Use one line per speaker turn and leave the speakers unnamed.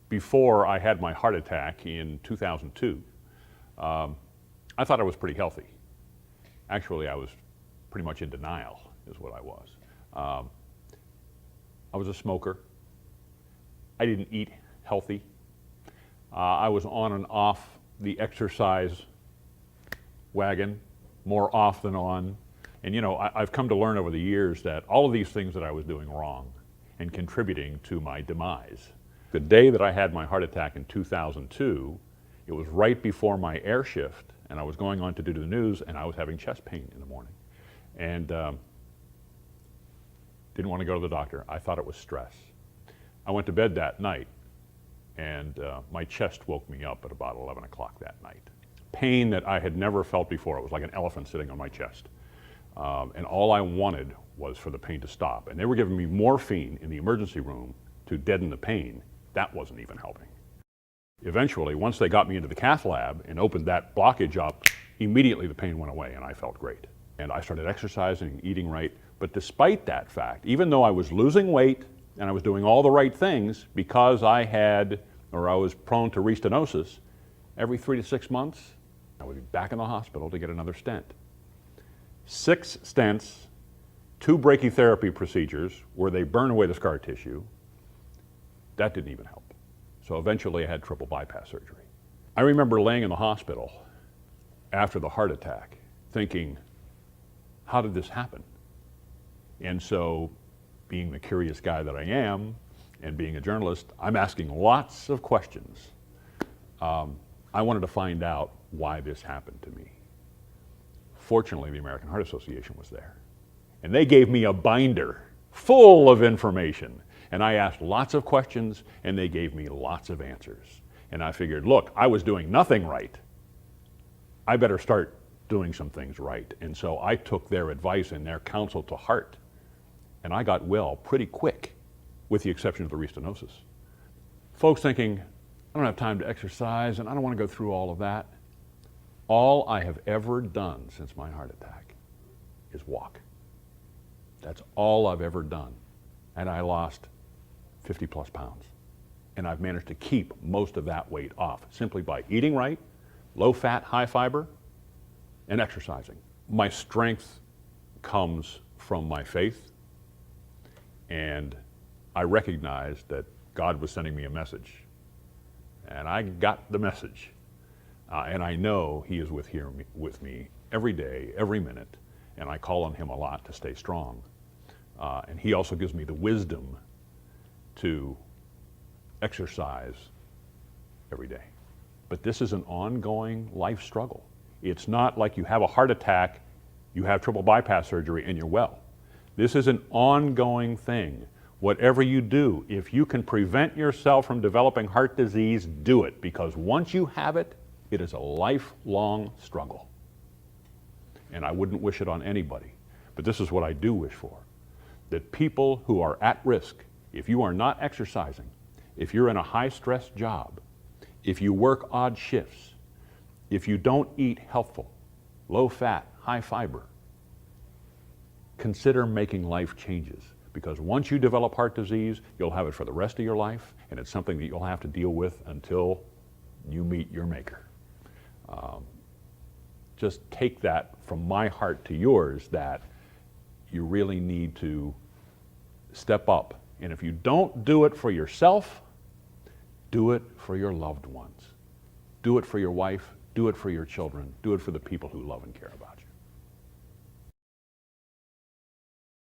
before I had my heart attack in 2002, I thought I was pretty healthy. Actually, I was pretty much in denial, is what I was. I was a smoker. I didn't eat healthy. I was on and off the exercise wagon, more off than on. And you know, I've come to learn over the years that all of these things that I was doing wrong and contributing to my demise. The day that I had my heart attack in 2002, it was right before my air shift, and I was going on to do the news, and I was having chest pain in the morning. And didn't want to go to the doctor. I thought it was stress. I went to bed that night, and my chest woke me up at about 11 o'clock that night. Pain that I had never felt before. It was like an elephant sitting on my chest. And all I wanted was for the pain to stop. And they were giving me morphine in the emergency room to deaden the pain. That wasn't even helping. Eventually, once they got me into the cath lab and opened that blockage up, immediately the pain went away and I felt great. And I started exercising, eating right. But despite that fact, even though I was losing weight and I was doing all the right things, because I was prone to restenosis, every 3 to 6 months, I would be back in the hospital to get another stent. 6 stents, 2 brachytherapy procedures where they burn away the scar tissue. That didn't even help. So eventually I had triple bypass surgery. I remember laying in the hospital after the heart attack thinking, how did this happen? And so, being the curious guy that I am, and being a journalist, I'm asking lots of questions. I wanted to find out why this happened to me. Fortunately, the American Heart Association was there. And they gave me a binder full of information. And I asked lots of questions, and they gave me lots of answers. And I figured, look, I was doing nothing right. I better start doing some things right. And so I took their advice and their counsel to heart. And I got well pretty quick, with the exception of the restenosis. Folks thinking, I don't have time to exercise and I don't want to go through all of that. All I have ever done since my heart attack is walk. That's all I've ever done. And I lost 50 plus pounds. And I've managed to keep most of that weight off simply by eating right, low fat, high fiber, and exercising. My strength comes from my faith. And I recognized that God was sending me a message. And I got the message. And I know He is with me every day, every minute. And I call on Him a lot to stay strong. And He also gives me the wisdom to exercise every day. But this is an ongoing life struggle. It's not like you have a heart attack, you have triple bypass surgery, and you're well. This is an ongoing thing. Whatever you do, if you can prevent yourself from developing heart disease, do it. Because once you have it, it is a lifelong struggle. And I wouldn't wish it on anybody. But this is what I do wish for. That people who are at risk, if you are not exercising, if you're in a high-stress job, if you work odd shifts, if you don't eat healthful, low-fat, high-fiber, consider making life changes. Because once you develop heart disease, you'll have it for the rest of your life, and it's something that you'll have to deal with until you meet your maker. Just take that from my heart to yours, that you really need to step up. And if you don't do it for yourself, do it for your loved ones. Do it for your wife, do it for your children, do it for the people who love and care about you.